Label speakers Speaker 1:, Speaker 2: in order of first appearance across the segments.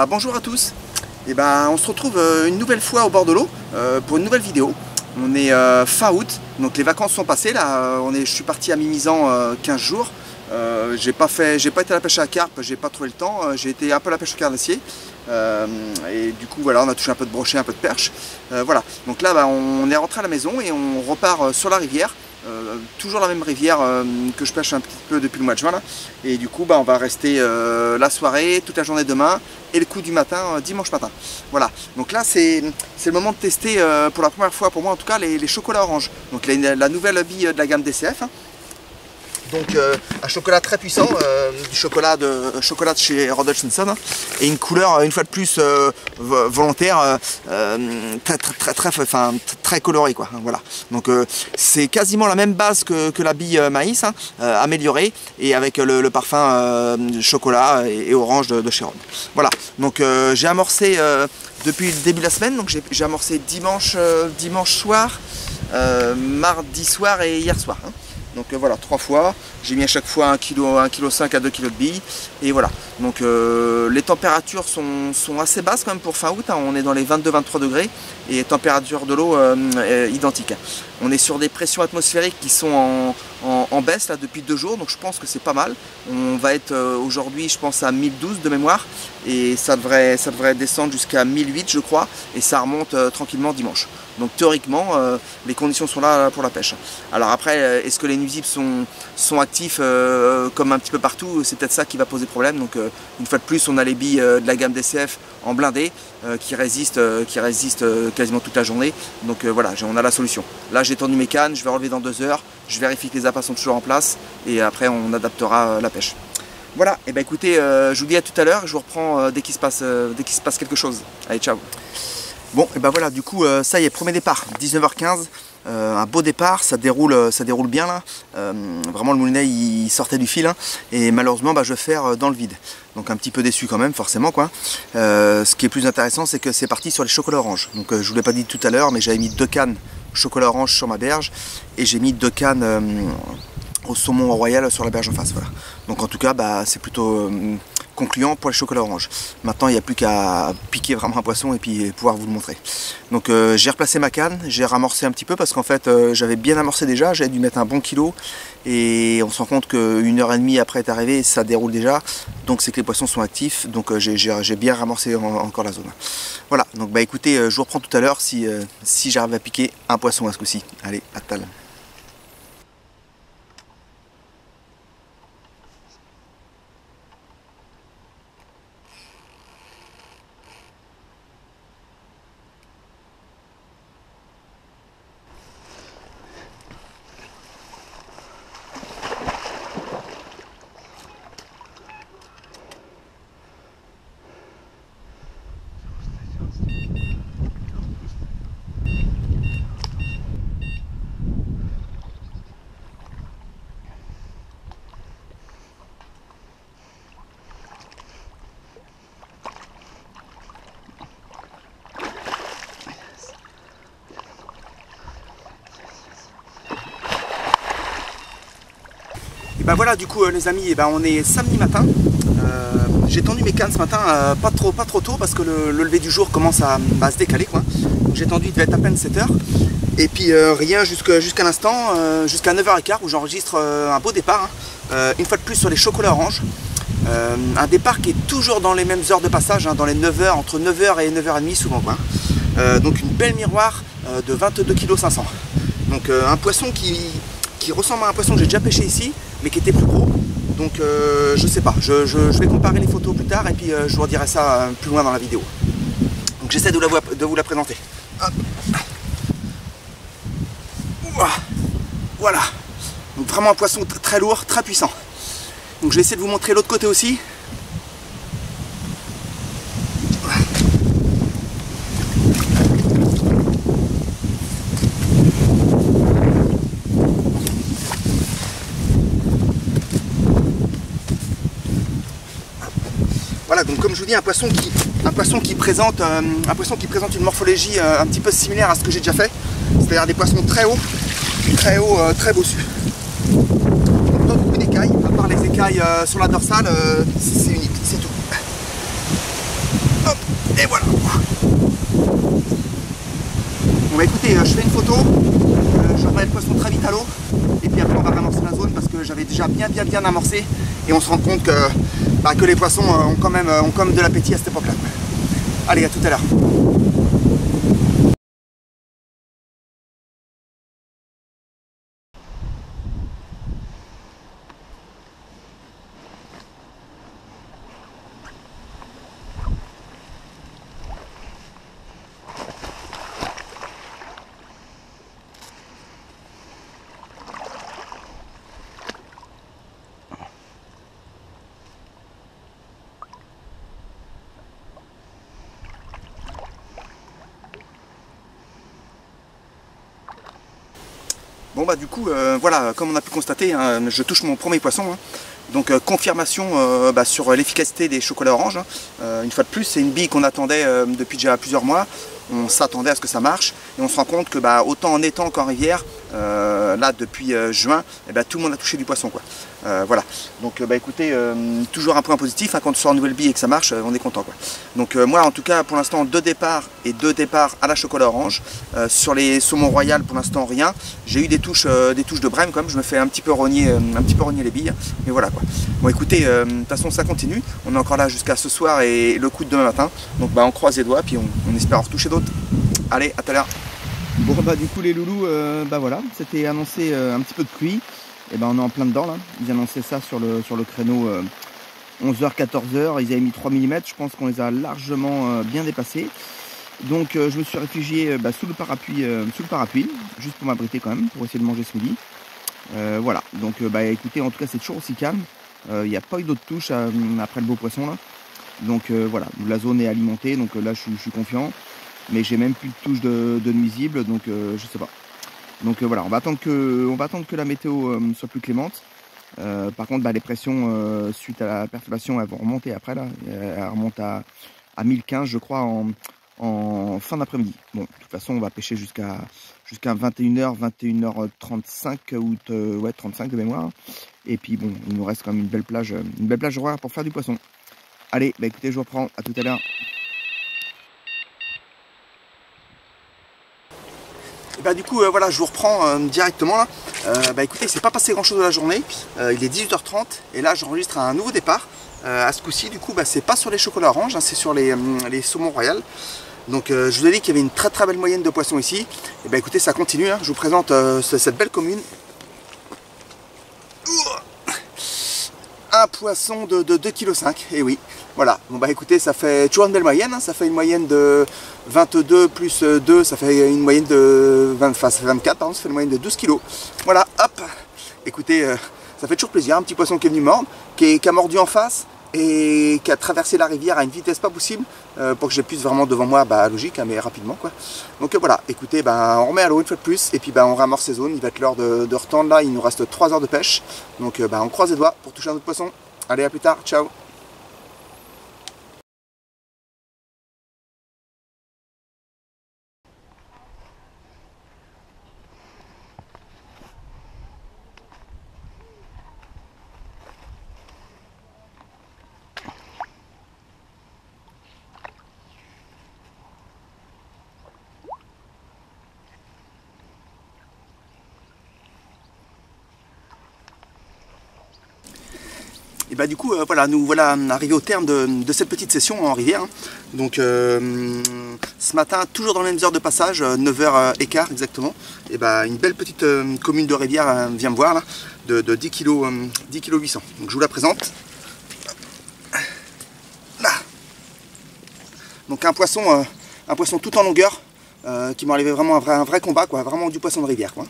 Speaker 1: Bonjour à tous. On se retrouve une nouvelle fois au bord de l'eau pour une nouvelle vidéo. On est fin août, donc les vacances sont passées là. Je suis parti à Mimizan 15 jours. J'ai pas été à la pêche à la carpe, j'ai pas trouvé le temps. J'ai été un peu à la pêche au carnassier. Et du coup voilà, on a touché un peu de brochet, un peu de perche. Voilà. Donc là on est rentré à la maison et on repart sur la rivière. Toujours la même rivière que je pêche un petit peu depuis le mois de juin là. Et du coup on va rester la soirée, toute la journée demain et le coup du matin, dimanche matin. Voilà, donc là c'est le moment de tester pour la première fois pour moi en tout cas les chocolats orange. Donc la nouvelle bille de la gamme DCF. Donc un chocolat très puissant, du chocolat de chez Rod Hutchinson et une couleur une fois de plus volontaire, très colorée quoi. Voilà. Donc c'est quasiment la même base que la bille maïs, améliorée et avec le parfum chocolat et orange de chez Rod. Voilà. Donc j'ai amorcé depuis le début de la semaine. Donc j'ai amorcé dimanche soir, mardi soir et hier soir. Donc voilà, 3 fois, j'ai mis à chaque fois 1,5 kg à 2 kg de billes. Et voilà, donc les températures sont assez basses quand même pour fin août, on est dans les 22-23 degrés et température de l'eau identique. On est sur des pressions atmosphériques qui sont en baisse là depuis 2 jours, donc je pense que c'est pas mal. On va être aujourd'hui je pense à 1012 de mémoire et ça devrait descendre jusqu'à 1008 je crois et ça remonte tranquillement dimanche. Donc théoriquement les conditions sont là pour la pêche. Alors après est-ce que les nuisibles sont actifs comme un petit peu partout? C'est peut-être ça qui va poser problème. Donc une fois de plus on a les billes de la gamme DCF en blindé qui résistent quasiment toute la journée. Donc voilà, on a la solution. Là j'ai tendu mes cannes, je vais relever dans 2 heures, je vérifie que les appâts sont toujours en place et après on adaptera la pêche. Voilà, et écoutez, je vous dis à tout à l'heure, je vous reprends dès qu'il se passe quelque chose. Allez, ciao. Bon, et voilà, du coup, ça y est, premier départ, 19h15, un beau départ, ça déroule bien là. Vraiment, le moulinet il sortait du fil, et malheureusement, je vais faire dans le vide. Donc un petit peu déçu quand même, forcément quoi. Ce qui est plus intéressant, c'est que c'est parti sur les chocolats orange. Donc je vous l'ai pas dit tout à l'heure, mais j'avais mis 2 cannes chocolat orange sur ma berge et j'ai mis 2 cannes au saumon royal sur la berge en face. Voilà. Donc en tout cas, c'est plutôt concluant pour les chocolats orange. Maintenant, il n'y a plus qu'à piquer vraiment un poisson et puis pouvoir vous le montrer. Donc j'ai replacé ma canne, j'ai ramorcé un petit peu parce qu'en fait j'avais bien amorcé déjà, j'avais dû mettre un bon kilo et on se rend compte qu'une heure et demie après être arrivé, ça déroule déjà. Donc c'est que les poissons sont actifs, donc j'ai bien ramorcé encore la zone. Voilà, donc écoutez, je vous reprends tout à l'heure si j'arrive à piquer un poisson à ce coup-ci. Allez, à tout à l'heure. Et voilà, du coup les amis, on est samedi matin. J'ai tendu mes cannes ce matin pas trop tôt parce que le lever du jour commence à se décaler quoi. J'ai tendu, il devait être à peine 7 h. Et puis rien jusqu'à l'instant, jusqu'à 9h15 où j'enregistre un beau départ. Une fois de plus sur les chocolats orange. Un départ qui est toujours dans les mêmes heures de passage, dans les 9 h, entre 9 h et 9h30 souvent quoi. Donc une belle miroir de 22,5 kg. Donc un poisson qui ressemble à un poisson que j'ai déjà pêché ici, mais qui était plus gros. Donc je sais pas, je vais comparer les photos plus tard et puis je vous redirai ça plus loin dans la vidéo. Donc j'essaie de vous la présenter. Hop. Voilà. Donc vraiment un poisson très lourd, très puissant. Donc je vais essayer de vous montrer l'autre côté aussi. Voilà, donc comme je vous dis, un poisson qui présente une morphologie un petit peu similaire à ce que j'ai déjà fait, c'est-à-dire des poissons très hauts, très bossus. Pas beaucoup d'écailles, à part les écailles sur la dorsale, c'est unique, c'est tout. Et voilà. Bon bah écoutez, je fais une photo, je remets le poisson très vite à l'eau, et puis après on va ramorcer la zone parce que j'avais déjà bien amorcé, et on se rend compte que les poissons ont quand même de l'appétit à cette époque-là. Allez, à tout à l'heure. Bon bah du coup, voilà, comme on a pu constater, hein, je touche mon premier poisson. Hein. Donc confirmation sur l'efficacité des chocolats oranges. Hein. Une fois de plus, c'est une bille qu'on attendait depuis déjà plusieurs mois. On s'attendait à ce que ça marche. Et on se rend compte que autant en étang qu'en rivière, là depuis juin, tout le monde a touché du poisson, quoi. Voilà. Donc écoutez, toujours un point positif, hein, quand on sort une nouvelle bille et que ça marche, on est content, quoi. Donc moi en tout cas pour l'instant 2 départs et 2 départs à la chocolat orange. Sur les saumons royales pour l'instant rien. J'ai eu des touches de brème quand même, je me fais un petit peu rogner les billes. Mais voilà quoi. Bon écoutez, de toute façon ça continue. On est encore là jusqu'à ce soir et le coup de demain matin. Donc on croise les doigts puis on espère en retoucher d'autres. Allez, à tout à l'heure. Bon du coup les loulous, voilà, c'était annoncé un petit peu de pluie. Et on est en plein dedans là. Ils annonçaient ça sur le créneau 11h, 14h. Ils avaient mis 3 mm, je pense qu'on les a largement bien dépassés. Donc je me suis réfugié sous le parapluie, juste pour m'abriter quand même, pour essayer de manger ce midi. Voilà, donc écoutez, en tout cas c'est toujours aussi calme. Il n'y a pas eu d'autres touches après le beau poisson là. Donc voilà, la zone est alimentée, donc là je suis confiant. Mais j'ai même plus de touches de nuisibles, donc je sais pas. Donc voilà, on va attendre que la météo soit plus clémente. Par contre, les pressions suite à la perturbation, elles vont remonter après là. Elles remontent à 1015, je crois, en fin d'après-midi. Bon, de toute façon, on va pêcher jusqu'à 21h, 21h35 ou 35 de mémoire. Et puis bon, il nous reste quand même une belle plage horaire pour faire du poisson. Allez, écoutez, je vous reprends. À tout à l'heure. Du coup voilà, je vous reprends directement là. Écoutez, il s'est pas passé grand chose de la journée. Il est 18h30 et là j'enregistre un nouveau départ. À ce coup-ci, du coup, c'est pas sur les chocolats oranges, hein, c'est sur les saumons royales. Donc je vous ai dit qu'il y avait une très belle moyenne de poissons ici. Et écoutez, ça continue, hein. Je vous présente cette belle commune. Un poisson de 2,5 kg, et oui. Voilà, bon écoutez, ça fait toujours une belle moyenne, hein. Ça fait une moyenne de 22 plus 2, ça fait une moyenne de 24, pardon, ça fait une moyenne de 12 kg. Voilà, hop, écoutez, ça fait toujours plaisir, un petit poisson qui est venu mordre, qui a mordu en face et qui a traversé la rivière à une vitesse pas possible pour que je puisse vraiment devant moi, logique, hein, mais rapidement quoi. Donc voilà, écoutez, on remet à l'eau une fois de plus et puis on ramorce ces zones. Il va être l'heure de retendre là, il nous reste 3 heures de pêche. Donc on croise les doigts pour toucher un autre poisson. Allez, à plus tard, ciao. Et du coup, voilà, nous voilà arrivés au terme de cette petite session en rivière. Donc ce matin, toujours dans les mêmes heures de passage, 9h15 exactement, et une belle petite commune de rivière vient me voir là, de 10 kg 800. Donc je vous la présente. Là. Donc un poisson tout en longueur qui m'en arrivait vraiment un vrai combat, quoi, vraiment du poisson de rivière, quoi.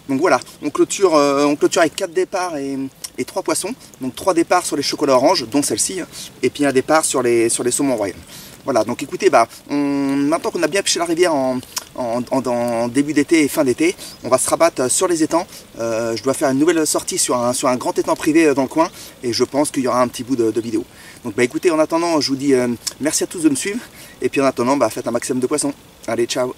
Speaker 1: Donc voilà, on clôture avec 4 départs et 3 poissons. Donc 3 départs sur les chocolats oranges, dont celle-ci, et puis un départ sur les saumons royaux. Voilà, donc écoutez, maintenant qu'on a bien pêché la rivière en début d'été et fin d'été, on va se rabattre sur les étangs. Je dois faire une nouvelle sortie sur un grand étang privé dans le coin, et je pense qu'il y aura un petit bout de vidéo. Donc écoutez, en attendant, je vous dis merci à tous de me suivre, et puis en attendant, faites un maximum de poissons. Allez, ciao!